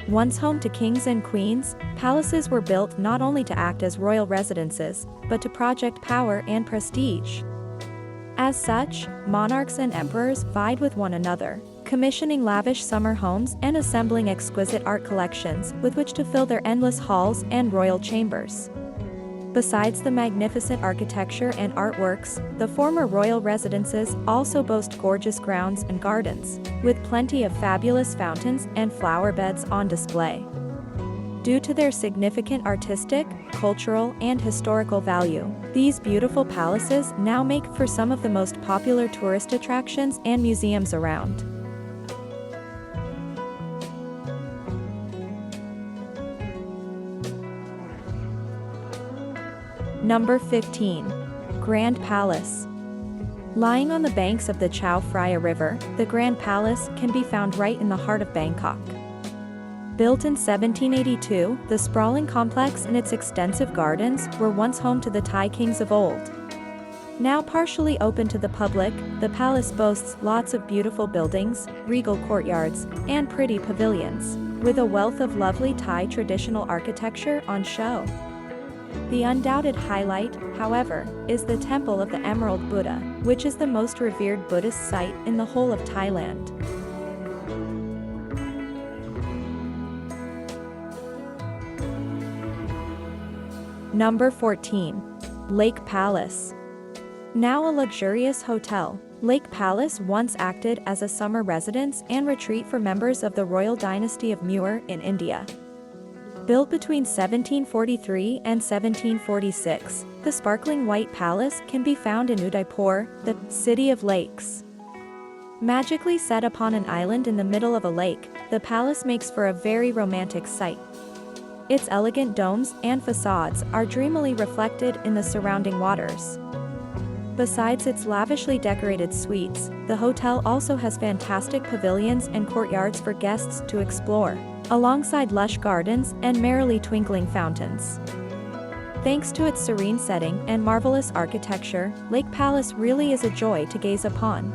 Once home to kings and queens, palaces were built not only to act as royal residences, but to project power and prestige. As such, monarchs and emperors vied with one another, commissioning lavish summer homes and assembling exquisite art collections with which to fill their endless halls and royal chambers. Besides the magnificent architecture and artworks, the former royal residences also boast gorgeous grounds and gardens, with plenty of fabulous fountains and flower beds on display. Due to their significant artistic, cultural, and historical value, these beautiful palaces now make for some of the most popular tourist attractions and museums around. Number 15. Grand Palace. Lying on the banks of the Chao Phraya River, the Grand Palace can be found right in the heart of Bangkok. Built in 1782, the sprawling complex and its extensive gardens were once home to the Thai kings of old. Now partially open to the public, the palace boasts lots of beautiful buildings, regal courtyards, and pretty pavilions, with a wealth of lovely Thai traditional architecture on show. The undoubted highlight, however, is the Temple of the Emerald Buddha, which is the most revered Buddhist site in the whole of Thailand. Number 14. Lake Palace. Now a luxurious hotel, Lake Palace once acted as a summer residence and retreat for members of the royal dynasty of Muir in India. Built between 1743 and 1746, the sparkling white palace can be found in Udaipur, the city of lakes. Magically set upon an island in the middle of a lake, the palace makes for a very romantic sight. Its elegant domes and facades are dreamily reflected in the surrounding waters. Besides its lavishly decorated suites, the hotel also has fantastic pavilions and courtyards for guests to explore, alongside lush gardens and merrily twinkling fountains. Thanks to its serene setting and marvelous architecture, Lake Palace really is a joy to gaze upon.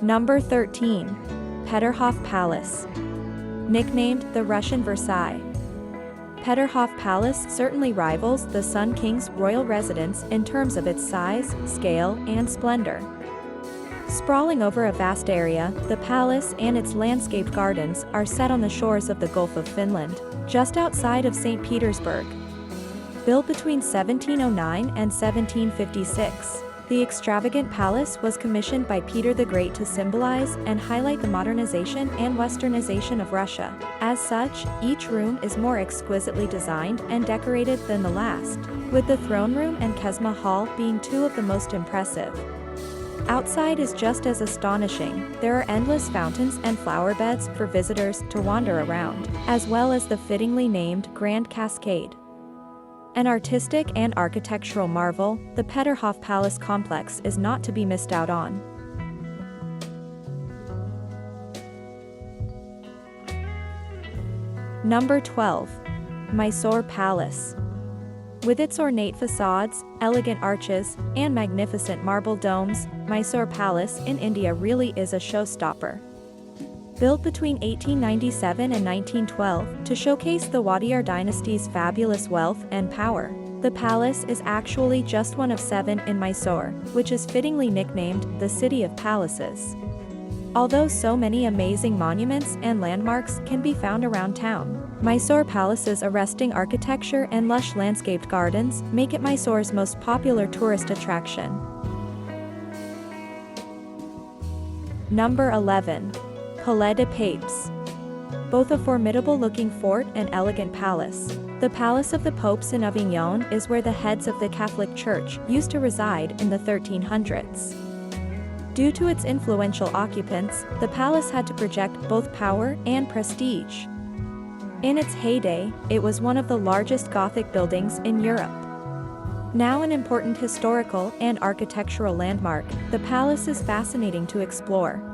Number 13. Peterhof Palace. Nicknamed the Russian Versailles, Peterhof Palace certainly rivals the Sun King's royal residence in terms of its size, scale, and splendor. Sprawling over a vast area, the palace and its landscaped gardens are set on the shores of the Gulf of Finland, just outside of St. Petersburg. Built between 1709 and 1756, the extravagant palace was commissioned by Peter the Great to symbolize and highlight the modernization and westernization of Russia. As such, each room is more exquisitely designed and decorated than the last, with the throne room and Kesma Hall being two of the most impressive. Outside is just as astonishing. There are endless fountains and flower beds for visitors to wander around, as well as the fittingly named Grand Cascade. An artistic and architectural marvel, the Peterhof Palace complex is not to be missed out on. Number 12. Mysore Palace. With its ornate facades, elegant arches, and magnificent marble domes, Mysore Palace in India really is a showstopper. Built between 1897 and 1912 to showcase the Wadiyar dynasty's fabulous wealth and power, the palace is actually just one of 7 in Mysore, which is fittingly nicknamed the City of Palaces. Although so many amazing monuments and landmarks can be found around town, Mysore Palace's arresting architecture and lush landscaped gardens make it Mysore's most popular tourist attraction. Number 11. Palais des Papes. Both a formidable-looking fort and elegant palace, the Palace of the Popes in Avignon is where the heads of the Catholic Church used to reside in the 1300s. Due to its influential occupants, the palace had to project both power and prestige. In its heyday, it was one of the largest Gothic buildings in Europe. Now an important historical and architectural landmark, the palace is fascinating to explore.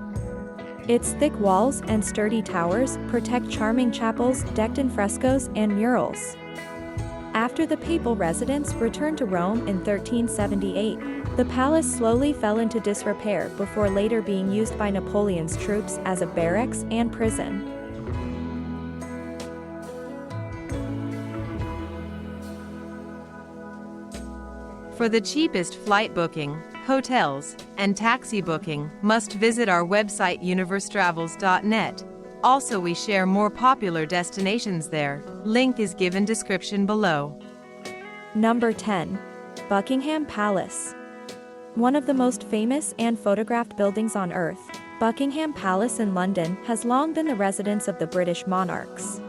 Its thick walls and sturdy towers protect charming chapels decked in frescoes and murals. After the papal residents returned to Rome in 1378, The palace slowly fell into disrepair before later being used by Napoleon's troops as a barracks and prison. For the cheapest flight booking, hotels, and taxi booking, must visit our website universetravels.net. Also, we share more popular destinations there. Link is given description below. Number 10. Buckingham Palace. One of the most famous and photographed buildings on Earth, Buckingham Palace in London has long been the residence of the British monarchs.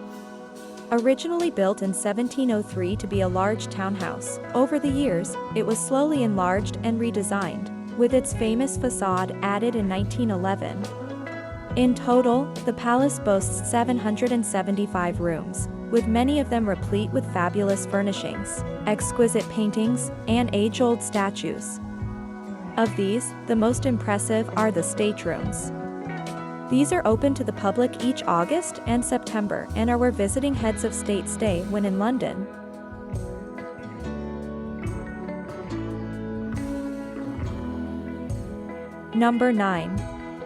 Originally built in 1703 to be a large townhouse, over the years, it was slowly enlarged and redesigned, with its famous facade added in 1911. In total, the palace boasts 775 rooms, with many of them replete with fabulous furnishings, exquisite paintings, and age-old statues. Of these, the most impressive are the staterooms. These are open to the public each August and September and are where visiting heads of state stay when in London. Number 9.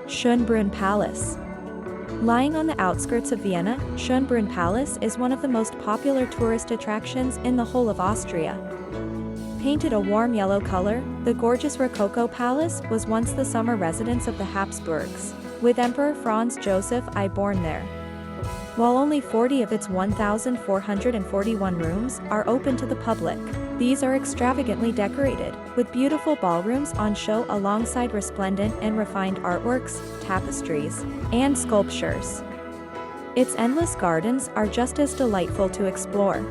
Schönbrunn Palace. Lying on the outskirts of Vienna, Schönbrunn Palace is one of the most popular tourist attractions in the whole of Austria. Painted a warm yellow color, the gorgeous Rococo Palace was once the summer residence of the Habsburgs, with Emperor Franz Joseph I born there. While only 40 of its 1,441 rooms are open to the public, these are extravagantly decorated, with beautiful ballrooms on show alongside resplendent and refined artworks, tapestries, and sculptures. Its endless gardens are just as delightful to explore.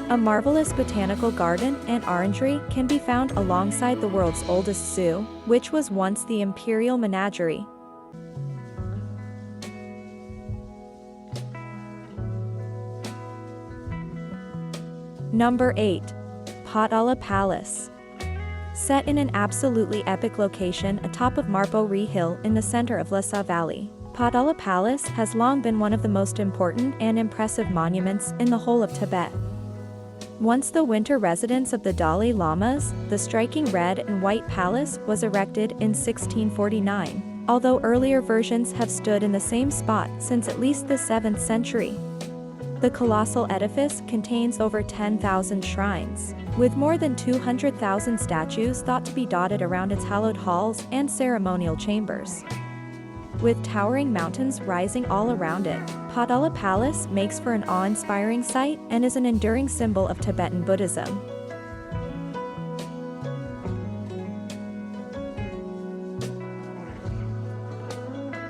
A marvelous botanical garden and orangery can be found alongside the world's oldest zoo, which was once the Imperial Menagerie. Number 8. Potala Palace. Set in an absolutely epic location atop of Marpori Hill in the center of Lhasa Valley, Potala Palace has long been one of the most important and impressive monuments in the whole of Tibet. Once the winter residence of the Dalai Lamas, the striking red and white palace was erected in 1649, although earlier versions have stood in the same spot since at least the 7th century. The colossal edifice contains over 10,000 shrines, with more than 200,000 statues thought to be dotted around its hallowed halls and ceremonial chambers. With towering mountains rising all around it, Potala Palace makes for an awe-inspiring sight and is an enduring symbol of Tibetan Buddhism.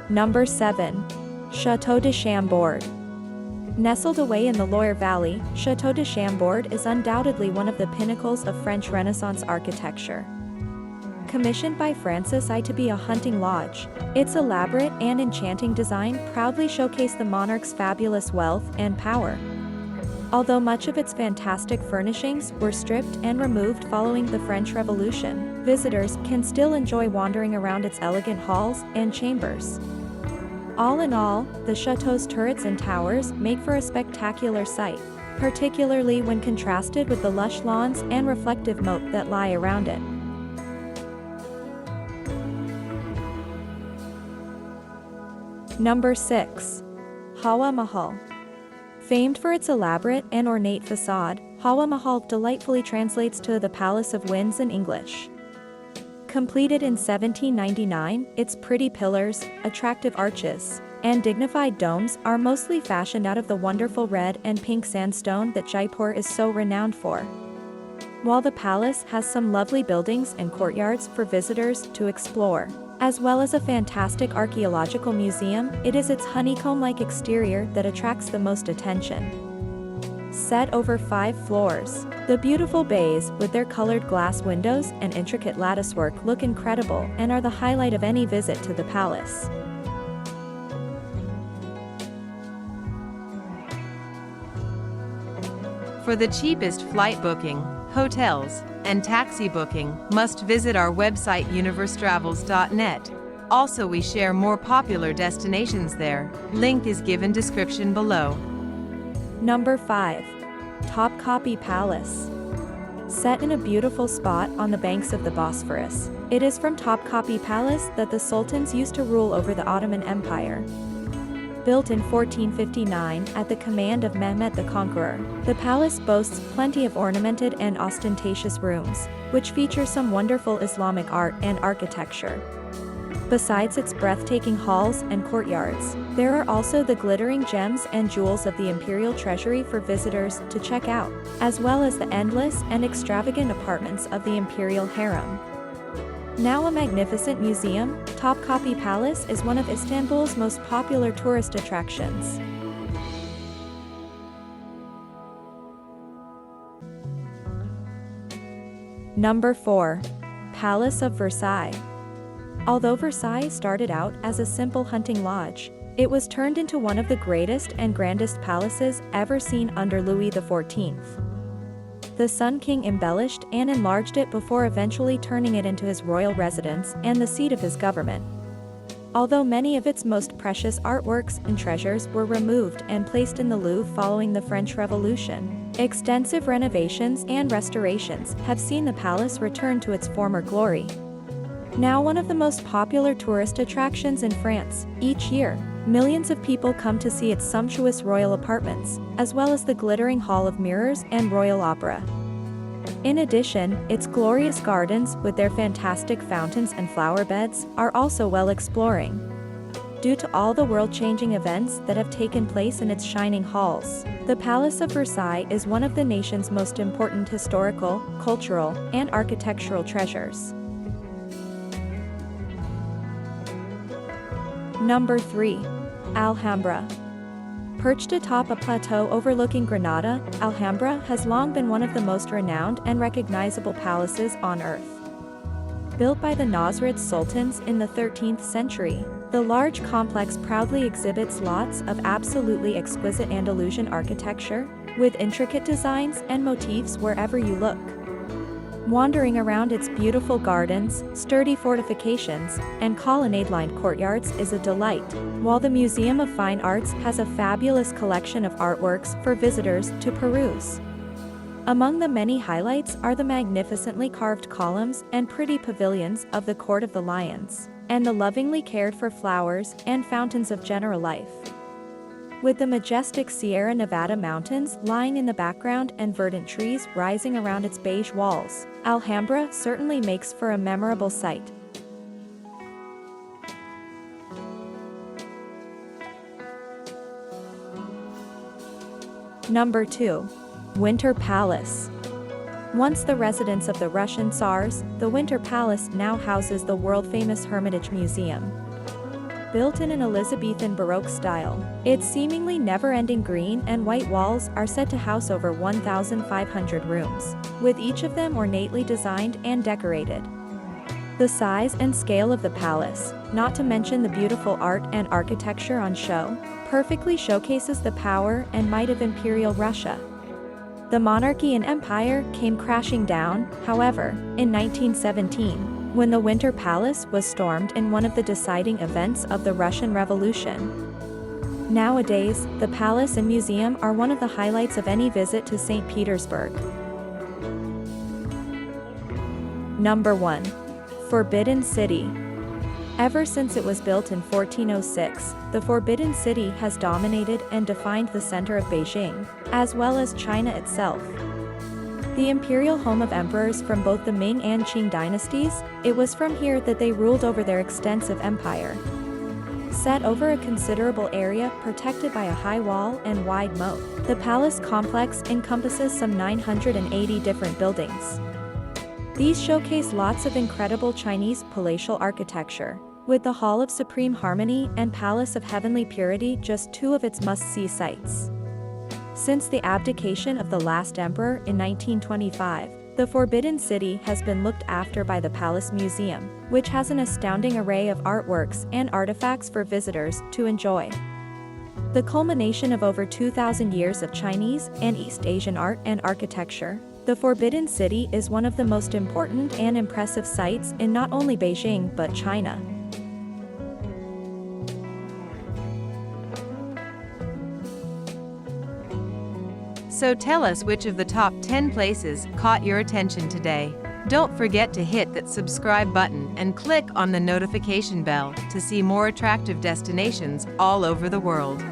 Number 7. Château de Chambord. Nestled away in the Loire Valley, Château de Chambord is undoubtedly one of the pinnacles of French Renaissance architecture. Commissioned by Francis I to be a hunting lodge, its elaborate and enchanting design proudly showcased the monarch's fabulous wealth and power. Although much of its fantastic furnishings were stripped and removed following the French Revolution, visitors can still enjoy wandering around its elegant halls and chambers. All in all, the chateau's turrets and towers make for a spectacular sight, particularly when contrasted with the lush lawns and reflective moat that lie around it. Number 6. Hawa Mahal. Famed for its elaborate and ornate facade, Hawa Mahal delightfully translates to the Palace of Winds in English. Completed in 1799, its pretty pillars, attractive arches, and dignified domes are mostly fashioned out of the wonderful red and pink sandstone that Jaipur is so renowned for. While the palace has some lovely buildings and courtyards for visitors to explore, as well as a fantastic archaeological museum, it is its honeycomb-like exterior that attracts the most attention. Set over 5 floors, the beautiful bays with their colored glass windows and intricate latticework look incredible and are the highlight of any visit to the palace. For the cheapest flight booking, hotels, and taxi booking, must visit our website universetravels.net. Also, we share more popular destinations there. Link is given description below. Number 5. Topkapi Palace. set in a beautiful spot on the banks of the Bosphorus. It is from Topkapi Palace that the sultans used to rule over the Ottoman Empire. Built in 1459 at the command of Mehmet the Conqueror, the palace boasts plenty of ornamented and ostentatious rooms, which feature some wonderful Islamic art and architecture. Besides its breathtaking halls and courtyards, there are also the glittering gems and jewels of the imperial treasury for visitors to check out, as well as the endless and extravagant apartments of the imperial harem. Now a magnificent museum, Topkapi Palace is one of Istanbul's most popular tourist attractions. Number 4. Palace of Versailles. Although Versailles started out as a simple hunting lodge, it was turned into one of the greatest and grandest palaces ever seen under Louis XIV. The Sun King embellished and enlarged it before eventually turning it into his royal residence and the seat of his government. Although many of its most precious artworks and treasures were removed and placed in the Louvre following the French Revolution, extensive renovations and restorations have seen the palace return to its former glory. Now one of the most popular tourist attractions in France, each year, millions of people come to see its sumptuous royal apartments, as well as the glittering Hall of Mirrors and Royal Opera. In addition, its glorious gardens with their fantastic fountains and flower beds are also well exploring. Due to all the world-changing events that have taken place in its shining halls, the Palace of Versailles is one of the nation's most important historical, cultural, and architectural treasures. Number 3. Alhambra. Perched atop a plateau overlooking Granada, Alhambra has long been one of the most renowned and recognizable palaces on earth. Built by the Nasrid Sultans in the 13th century, the large complex proudly exhibits lots of absolutely exquisite Andalusian architecture, with intricate designs and motifs wherever you look. Wandering around its beautiful gardens, sturdy fortifications, and colonnade-lined courtyards is a delight, while the Museum of Fine Arts has a fabulous collection of artworks for visitors to peruse. Among the many highlights are the magnificently carved columns and pretty pavilions of the Court of the Lions, and the lovingly cared-for flowers and fountains of general life. With the majestic Sierra Nevada mountains lying in the background and verdant trees rising around its beige walls, Alhambra certainly makes for a memorable sight. Number 2. Winter Palace. Once the residence of the Russian Tsars, the Winter Palace now houses the world-famous Hermitage Museum. Built in an Elizabethan Baroque style, its seemingly never-ending green and white walls are said to house over 1,500 rooms, with each of them ornately designed and decorated. The size and scale of the palace, not to mention the beautiful art and architecture on show, perfectly showcases the power and might of Imperial Russia. The monarchy and empire came crashing down, however, in 1917. When the Winter Palace was stormed in one of the deciding events of the Russian Revolution. Nowadays, the palace and museum are one of the highlights of any visit to St. Petersburg. Number 1. Forbidden City. Ever since it was built in 1406, the Forbidden City has dominated and defined the center of Beijing, as well as China itself. The imperial home of emperors from both the Ming and Qing dynasties, it was from here that they ruled over their extensive empire. Set over a considerable area protected by a high wall and wide moat, the palace complex encompasses some 980 different buildings. These showcase lots of incredible Chinese palatial architecture, with the Hall of Supreme Harmony and Palace of Heavenly Purity just two of its must-see sights. Since the abdication of the last emperor in 1925, the Forbidden City has been looked after by the Palace Museum, which has an astounding array of artworks and artifacts for visitors to enjoy. The culmination of over 2,000 years of Chinese and East Asian art and architecture, the Forbidden City is one of the most important and impressive sights in not only Beijing but China. So tell us which of the top 10 places caught your attention today. Don't forget to hit that subscribe button and click on the notification bell to see more attractive destinations all over the world.